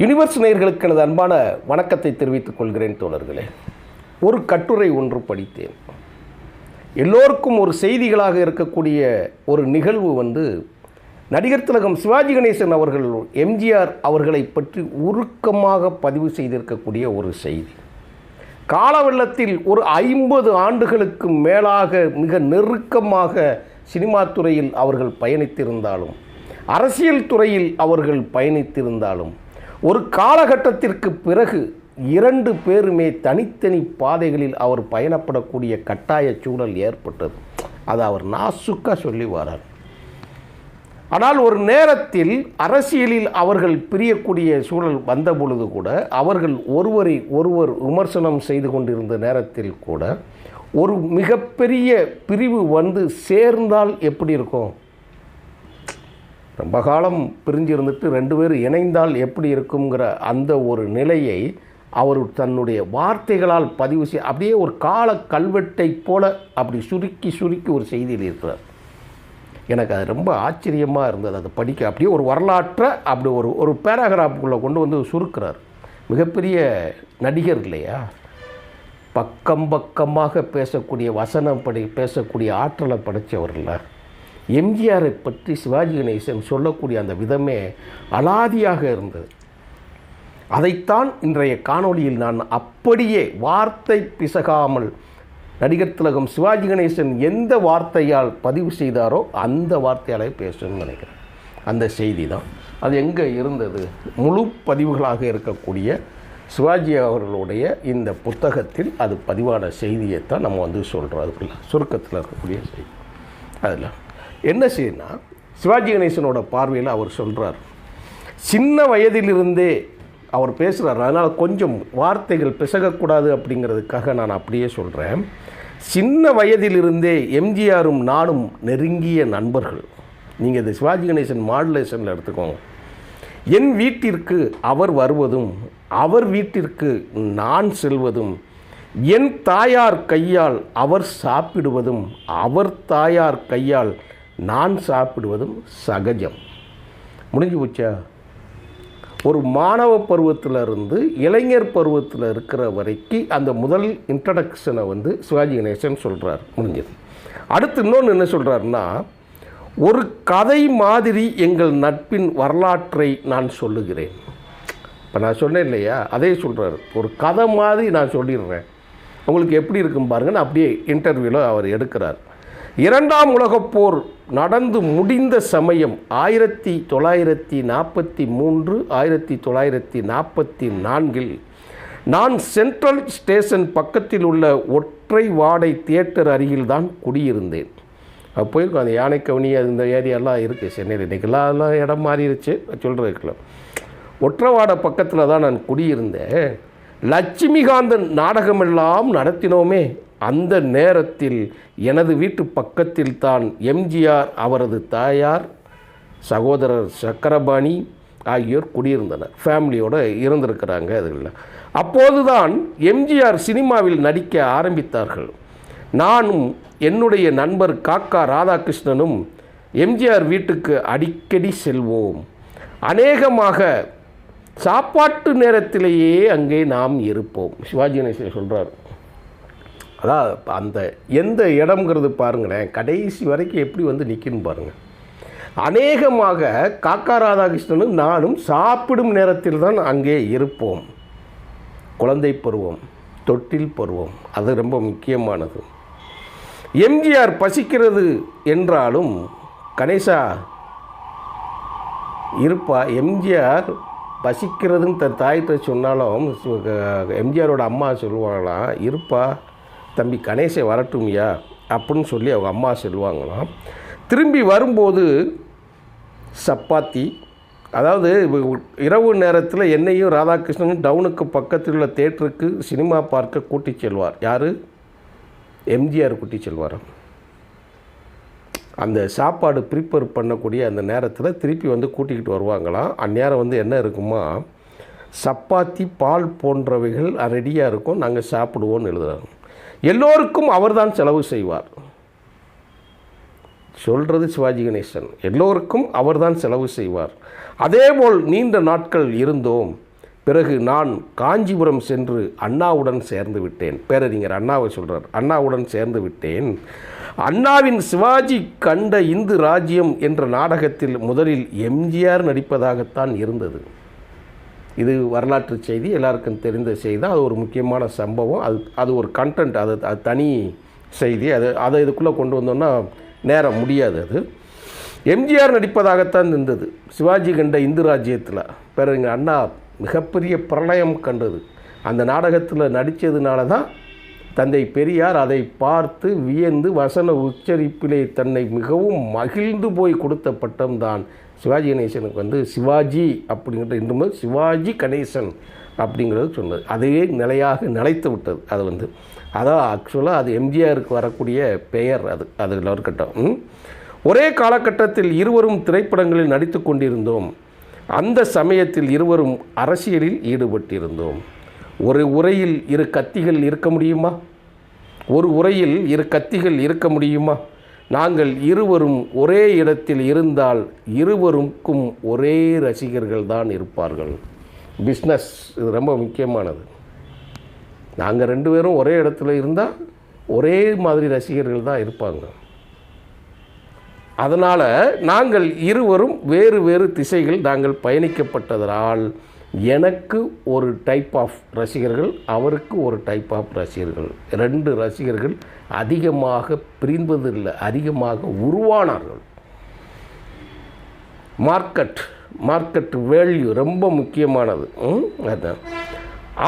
Universe நேயர்களுக்கு எனது அன்பான வணக்கத்தை தெரிவித்துக் கொள்கிறேன் தோழர்களே. ஒரு கட்டுரை ஒன்று படித்தேன். எல்லோருக்கும் ஒரு செய்திகளாக இருக்கக்கூடிய ஒரு நிகழ்வு நடிகர் திலகம் சிவாஜி கணேசன் அவர்கள் எம்ஜிஆர் அவர்களை பற்றி உருக்கமாக பதிவு செய்திருக்கக்கூடிய ஒரு செய்தி. கால வெள்ளத்தில் ஒரு 50 ஆண்டுகளுக்கு மேலாக மிக நெருக்கமாக சினிமா துறையில் அவர்கள் பயணித்திருந்தாலும், அரசியல் துறையில் அவர்கள் பயணித்திருந்தாலும், ஒரு காலகட்டத்திற்கு பிறகு 2 பேருமே தனித்தனி பாதைகளில் அவர் பயணப்படக்கூடிய கட்டாய சூழல் ஏற்பட்டது. அதை அவர் நாசுக்காக சொல்லி வரார். ஆனால் ஒரு நேரத்தில் அரசியலில் அவர்கள் பிரியக்கூடிய சூழல் வந்த பொழுது கூட, அவர்கள் ஒருவரை ஒருவர் விமர்சனம் செய்து கொண்டிருந்த நேரத்தில் கூட, ஒரு மிகப்பெரிய பிரிவு சேர்ந்தால் எப்படி இருக்கும், ரொம்ப காலம் பிரிஞ்சிருந்துட்டு 2 பேர் இணைந்தால் எப்படி இருக்குங்கிற அந்த ஒரு நிலையை அவர் தன்னுடைய வார்த்தைகளால் பதிவு செய்ய, அப்படியே ஒரு கால கல்வெட்டை போல அப்படி சுருக்கி ஒரு செய்தியில் இருக்கிறார். எனக்கு அது ரொம்ப ஆச்சரியமாக இருந்தது. அதை படிக்க அப்படியே ஒரு வரலாற்றை அப்படி ஒரு பேராகிராஃபுக்குள்ளே கொண்டு சுருக்கிறார். மிகப்பெரிய நடிகர் இல்லையா, பக்கம் பக்கமாக பேசக்கூடிய வசனம் பேசக்கூடிய ஆற்றலை படைத்தவர்ல. எம்ஜிஆரை பற்றி சிவாஜி கணேசன் சொல்லக்கூடிய அந்த விதமே அலாதியாக இருந்தது. அதைத்தான் இன்றைய காணொளியில் நான் அப்படியே வார்த்தை பிசகாமல் நடிகர் திலகம் சிவாஜி கணேசன் எந்த வார்த்தையால் பதிவு செய்தாரோ அந்த வார்த்தையாலே பேசணும்னு நினைக்கிறேன். அந்த செய்தி தான் அது எங்கே இருந்தது, முழு பதிவுகளாக இருக்கக்கூடிய சிவாஜி அவர்களுடைய இந்த புத்தகத்தில் அது பதிவான செய்தியைத்தான் நம்ம சொல்கிறோம். அதுக்குள்ள சுருக்கத்தில் இருக்கக்கூடிய செய்தி. அதில் என்ன செய்யணும்னா, சிவாஜி கணேசனோட பார்வையில் அவர் சொல்கிறார், சின்ன வயதிலிருந்தே அவர் பேசுகிறார். அதனால் கொஞ்சம் வார்த்தைகள் பிசகக்கூடாது அப்படிங்கிறதுக்காக நான் அப்படியே சொல்கிறேன். சின்ன வயதிலிருந்தே எம்ஜிஆரும் நானும் நெருங்கிய நண்பர்கள். நீங்கள் இந்த சிவாஜி கணேசன் மாடுலேஷனில் எடுத்துக்கோங்க. என் வீட்டிற்கு அவர் வருவதும், அவர் வீட்டிற்கு நான் செல்வதும், என் தாயார் கையால் அவர் சாப்பிடுவதும், அவர் தாயார் கையால் நான் சாப்பிடுவதும் சகஜம். முடிஞ்சு போச்சா? ஒரு மாணவ பருவத்திலிருந்து இளைஞர் பருவத்தில் இருக்கிற வரைக்கும் அந்த முதல் இன்ட்ரடக்ஷனை சிவாஜி கணேசன் சொல்கிறார். முடிஞ்சது. அடுத்து இன்னொன்று என்ன சொல்கிறாருன்னா, ஒரு கதை மாதிரி எங்கள் நட்பின் வரலாற்றை நான் சொல்லுகிறேன். இப்போ நான் சொன்னேன் இல்லையா, அதே சொல்கிறார். ஒரு கதை மாதிரி நான் சொல்லிடுறேன், உங்களுக்கு எப்படி இருக்கும் பாருங்கன்னு அப்படியே இன்டர்வியூவில் அவர் எடுக்கிறார். 2ஆம் உலகப் போர் நடந்து முடிந்த சமயம் 1943 1944 நான் சென்ட்ரல் ஸ்டேஷன் பக்கத்தில் உள்ள ஒற்றை வாடை தியேட்டர் அருகில் தான் குடியிருந்தேன். போயிருக்கோம். அந்த யானைக்கவனி அந்த ஏரியாலாம் இருக்குது சென்னையில். இன்றைக்கெல்லாம் இடம் மாறிடுச்சு சொல்கிறதுக்குலாம். ஒற்றைவாடை பக்கத்தில் தான் நான் குடியிருந்தேன். லட்சுமிகாந்தன் நாடகமெல்லாம் நடத்தினோமே, அந்த நேரத்தில் எனது வீட்டு பக்கத்தில் தான் எம்ஜிஆர், அவரது தாயார், சகோதரர் சக்கரபாணி ஆகியோர் குடியிருந்தனர். ஃபேமிலியோடு இருந்திருக்கிறாங்க. அதில் அப்போதுதான் எம்ஜிஆர் சினிமாவில் நடிக்க ஆரம்பித்தார்கள். நானும் என்னுடைய நண்பர் காக்கா ராதாகிருஷ்ணனும் எம்ஜிஆர் வீட்டுக்கு அடிக்கடி செல்வோம். அநேகமாக சாப்பாட்டு நேரத்திலேயே அங்கே நாம் இருப்போம். சிவாஜி கணேசன் சொல்கிறார். அதான் அந்த எந்த இடம்ங்கிறது பாருங்களேன், கடைசி வரைக்கும் எப்படி நிற்கணும் பாருங்கள். அநேகமாக காக்கா ராதாகிருஷ்ணனும் நானும் சாப்பிடும் நேரத்தில் தான் அங்கே இருப்போம். குழந்தை பருவம், தொட்டில் பருவம், அது ரொம்ப முக்கியமானது. எம்ஜிஆர் பசிக்கிறது என்றாலும் கணேசா இருப்பா, எம்ஜிஆர் பசிக்கிறதுன்னு தன் தாயிட்ட சொன்னாலும் எம்ஜிஆரோட அம்மா சொல்லுவாங்களாம், இருப்பா தம்பி கணேசை வரட்டும்யா அப்படின்னு சொல்லி அவங்க அம்மா சொல்லுவாங்களாம். திரும்பி வரும்போது சப்பாத்தி, அதாவது இரவு நேரத்தில் என்னையும் ராதாகிருஷ்ணனும் டவுனுக்கு பக்கத்தில் உள்ள தேட்டருக்கு சினிமா பார்க்க கூட்டி செல்வார். யார்? எம்ஜிஆர் கூட்டி செல்வார். அந்த சாப்பாடு ப்ரிப்பேர் பண்ணக்கூடிய அந்த நேரத்தில் திருப்பி கூட்டிக்கிட்டு வருவாங்களாம். அந்நேரம் என்ன இருக்குமா, சப்பாத்தி பால் போன்றவைகள் ரெடியாக இருக்கும், நாங்கள் சாப்பிடுவோன்னு எழுதுகிறாங்க. எல்லோருக்கும் அவர்தான் செலவு செய்வார். சொல்கிறது சிவாஜி கணேசன். எல்லோருக்கும் அவர்தான் செலவு செய்வார். அதேபோல் நீண்ட நாட்கள் இருந்தோம். பிறகு நான் காஞ்சிபுரம் சென்று அண்ணாவுடன் சேர்ந்து விட்டேன். பேரறிஞர் அண்ணாவை சொல்கிறார். அண்ணாவுடன் சேர்ந்து விட்டேன். அண்ணாவின் சிவாஜி கண்ட இந்து ராஜ்யம் என்ற நாடகத்தில் முதலில் எம்ஜிஆர் நடிப்பதாகத்தான் இருந்தது. இது வரலாற்று செய்தி, எல்லாருக்கும் தெரிந்த செய்தி. அது ஒரு முக்கியமான சம்பவம். அது ஒரு கண்டென்ட், அது தனி செய்தி. அதை இதுக்குள்ளே கொண்டு வந்தோன்னா நேரம் முடியாது. அது எம்ஜிஆர் நடிப்பதாகத்தான் இருந்தது சிவாஜி கண்ட இந்து ராஜ்யத்தில். பிறகு அண்ணா மிகப்பெரிய பிரளயம் கண்டது. அந்த நாடகத்தில் நடித்ததுனால தான் தந்தை பெரியார் அதை பார்த்து வியந்து வசன உச்சரிப்பிலே தன்னை மிகவும் மகிழ்ந்து போய் கொடுத்த பட்டம் தான் சிவாஜி கணேசனுக்கு சிவாஜி அப்படிங்கிற இன்னும் சிவாஜி கணேசன் அப்படிங்கிறது சொன்னது. அதுவே நிலையாக நிலைத்து விட்டது. அது அதான் ஆக்சுவலாக அது எம்ஜிஆருக்கு வரக்கூடிய பெயர். அது இருக்கட்டும். ஒரே காலகட்டத்தில் இருவரும் திரைப்படங்களில் நடித்து கொண்டிருந்தோம். அந்த சமயத்தில் இருவரும் அரசியலில் ஈடுபட்டிருந்தோம். ஒரு உரையில் இரு கத்திகள் இருக்க முடியுமா? ஒரு உரையில் இரு கத்திகள் இருக்க முடியுமா? நாங்கள் இருவரும் ஒரே இடத்தில் இருந்தால் இருவருக்கும் ஒரே ரசிகர்கள் தான் இருப்பார்கள். பிஸ்னஸ் இது ரொம்ப முக்கியமானது. நாங்கள் 2 பேரும் ஒரே இடத்துல இருந்தால் ஒரே மாதிரி ரசிகர்கள் தான் இருப்பாங்க. அதனால் நாங்கள் இருவரும் வேறு வேறு திசைகள் நாங்கள் பயணிக்கப்பட்டதால் எனக்கு ஒரு டைப் ஆஃப் ரசிகர்கள், அவருக்கு ஒரு டைப் ஆஃப் ரசிகர்கள். 2 ரசிகர்கள் அதிகமாக பிரிந்ததில்லை, அதிகமாக உருவானார்கள். மார்க்கெட் வேல்யூ ரொம்ப முக்கியமானது. அதுதான்.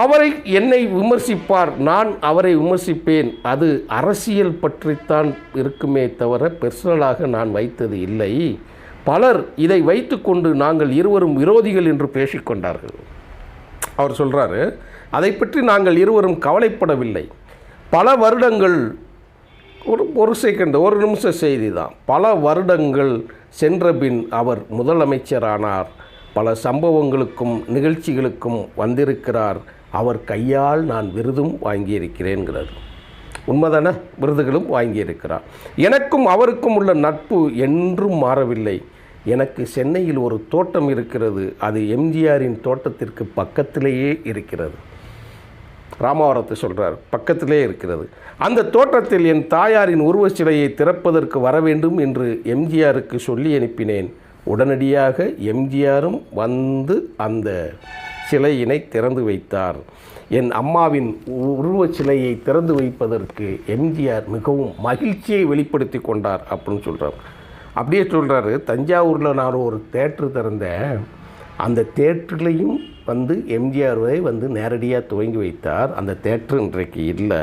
அவரை என்னை விமர்சிப்பார், நான் அவரை விமர்சிப்பேன். அது அரசியல் பற்றித்தான் இருக்குமே தவிர பெர்சனலாக நான் வைத்தது இல்லை. பலர் இதை வைத்து கொண்டு நாங்கள் இருவரும் விரோதிகள் என்று பேசிக்கொண்டார்கள். அவர் சொல்கிறாரு, அதை பற்றி நாங்கள் இருவரும் கவலைப்படவில்லை. பல வருடங்கள், ஒரு செகண்ட், ஒரு நிமிஷ செய்தி தான். பல வருடங்கள் சென்ற பின் அவர் முதலமைச்சரானார். பல சம்பவங்களுக்கும் நிகழ்ச்சிகளுக்கும் வந்திருக்கிறார். அவர் கையால் நான் விருதும் வாங்கியிருக்கிறேன்கிறார். உண்மைதானே? விருதுகளும் வாங்கியிருக்கிறார். எனக்கும் அவருக்கும் உள்ள நட்பு என்றும் மாறவில்லை. எனக்கு சென்னையில் ஒரு தோட்டம் இருக்கிறது. அது எம்ஜிஆரின் தோட்டத்திற்கு பக்கத்திலேயே இருக்கிறது. ராமாவரத்தை சொல்கிறார், பக்கத்திலே இருக்கிறது. அந்த தோட்டத்தில் என் தாயாரின் உருவச்சிலையை திறப்பதற்கு வர வேண்டும் என்று எம்ஜிஆருக்கு சொல்லி அனுப்பினேன். உடனடியாக எம்ஜிஆரும் அந்த சிலையினை திறந்து வைத்தார். என் அம்மாவின் உருவச்சிலையை திறந்து வைப்பதற்கு எம்ஜிஆர் மிகவும் மகிழ்ச்சியை வெளிப்படுத்தி கொண்டார் அப்படின்னு சொல்கிறார். அப்படியே சொல்கிறாரு, தஞ்சாவூரில் நான் ஒரு தேட்ரு திறந்தேன். அந்த தேட்டர்லையும் எம்ஜிஆரை நேரடியாக துவங்கி வைத்தார். அந்த தேட்ரு இன்றைக்கு இல்லை.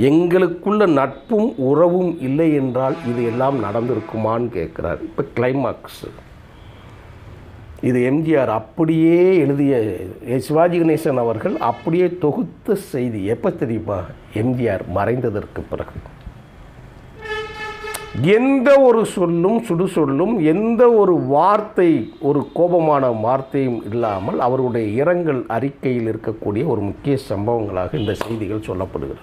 எங்களுக்குள்ள நட்பும் உறவும் இல்லை என்றால் இது எல்லாம் நடந்திருக்குமான்னு கேட்குறார். இப்போ கிளைமாக்ஸ் இது எம்ஜிஆர் அப்படியே எழுதிய, சிவாஜி கணேசன் அவர்கள் அப்படியே தொகுத்த செய்தி. எப்போ தெரியுமா? எம்ஜிஆர் மறைந்ததற்கு பிறகு. எந்த ஒரு சொல்லும், சுடு சொல்லும், எந்த ஒரு வார்த்தை, ஒரு கோபமான வார்த்தையும் இல்லாமல் அவருடைய இரங்கல் அறிக்கையில் இருக்கக்கூடிய ஒரு முக்கிய சம்பவங்களாக இந்த செய்திகள் சொல்லப்படுகிறது.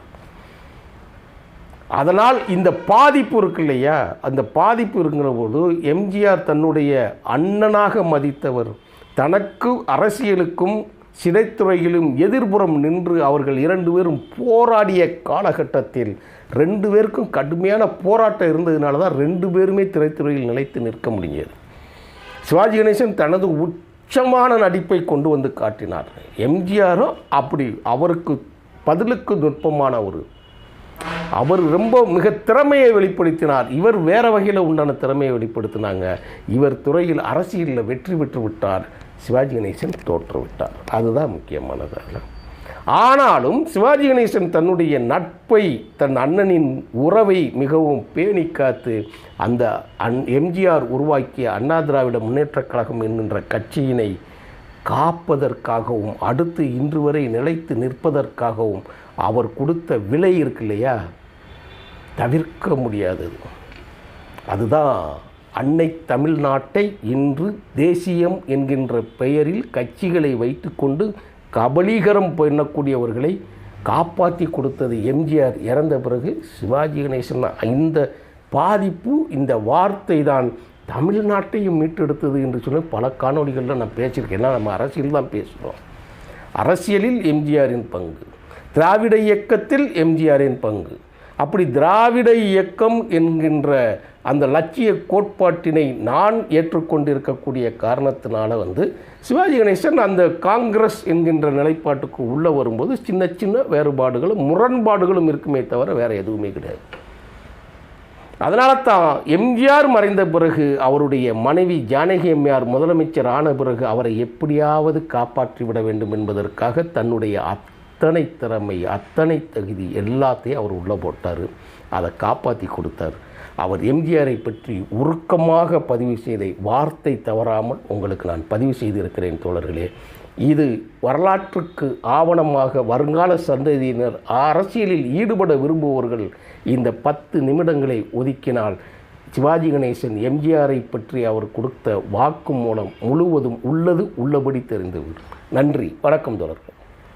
அதனால் இந்த பாதிப்பு இருக்கு இல்லையா, அந்த பாதிப்பு இருக்கிற போது எம்ஜிஆர் தன்னுடைய அண்ணனாக மதித்தவர், தனக்கு அரசியலுக்கும் சிறைத்துறையிலும் எதிர்புறம் நின்று அவர்கள் 2 பேரும் போராடிய காலகட்டத்தில் 2 பேருக்கும் கடுமையான போராட்டம் இருந்ததுனால தான் 2 பேருமே திரைத்துறையில் நிலைத்து நிற்க முடிஞ்சது. சிவாஜி கணேசன் தனது உச்சமான நடிப்பை கொண்டு வந்து காட்டினார். எம்ஜிஆரும் அப்படி அவருக்கு பதிலுக்கு நுட்பமான அவர் ரொம்ப மிக திறமையை வெளிப்படுத்தினார். இவர் வேறு வகையில் உண்டான திறமையை வெளிப்படுத்தினாங்க. இவர் துறையில் அரசியலில் வெற்றி பெற்று விட்டார். சிவாஜி கணேசன் தோற்றுவிட்டார். அதுதான் முக்கியமானது. ஆனாலும் சிவாஜி கணேசன் தன்னுடைய நட்பை, தன் அண்ணனின் உறவை மிகவும் பேணி காத்து அந்த எம்ஜிஆர் உருவாக்கிய அண்ணா திராவிட முன்னேற்றக் கழகம் என்கின்ற கட்சியினை காப்பதற்காகவும் அடுத்து இன்று வரை நிலைத்து நிற்பதற்காகவும் அவர் கொடுத்த விலை இருக்கு இல்லையா, தவிர்க்க முடியாதது. அதுதான் அன்னை தமிழ்நாட்டை இன்று தேசியம் என்கின்ற பெயரில் கட்சிகளை வைத்துக்கொண்டு கபலீகரம் பண்ணக்கூடியவர்களை காப்பாற்றி கொடுத்தது எம்ஜிஆர் இறந்த பிறகு சிவாஜி கணேசன். இந்த பாதிப்பு, இந்த வார்த்தை தான் தமிழ்நாட்டையும் மீட்டெடுத்தது என்று சொல்லி பல காணொலிகளில் நான் பேசியிருக்கேன். ஏன்னா நம்ம அரசியல் தான் பேசுகிறோம். அரசியலில் எம்ஜிஆரின் பங்கு, திராவிட இயக்கத்தில் எம்ஜிஆரின் பங்கு. அப்படி திராவிட இயக்கம் என்கின்ற அந்த லட்சிய கோட்பாட்டினை நான் ஏற்றுக்கொண்டிருக்கக்கூடிய காரணத்தினால சிவாஜி கணேசன் அந்த காங்கிரஸ் என்கின்ற நிலைப்பாட்டுக்கு உள்ளே வரும்போது சின்ன சின்ன வேறுபாடுகளும் முரண்பாடுகளும் இருக்குமே தவிர வேறு எதுவுமே கிடையாது. அதனால தான் எம்ஜிஆர் மறைந்த பிறகு அவருடைய மனைவி ஜானகி அம்மையார் முதலமைச்சர் ஆன பிறகு அவரை எப்படியாவது காப்பாற்றிவிட வேண்டும் என்பதற்காக தன்னுடைய அத்தனை திறமை, அத்தனை தகுதி எல்லாத்தையும் அவர் உள்ளே போட்டார். அதை காப்பாற்றி கொடுத்தார். அவர் எம்ஜிஆரை பற்றி உருக்கமாக பதிவு செய்த வார்த்தை தவறாமல் உங்களுக்கு நான் பதிவு செய்திருக்கிறேன் தோழர்களே. இது வரலாற்றுக்கு ஆவணமாக வருங்கால சந்ததியினர் அரசியலில் ஈடுபட விரும்புபவர்கள் இந்த 10 நிமிடங்களை ஒதுக்கினால் சிவாஜி கணேசன் எம்ஜிஆரை பற்றி அவர் கொடுத்த வாக்கு மூலம் முழுவதும் உள்ளது உள்ளபடி தெரிந்துவிடும். நன்றி, வணக்கம் தோழர்கள்.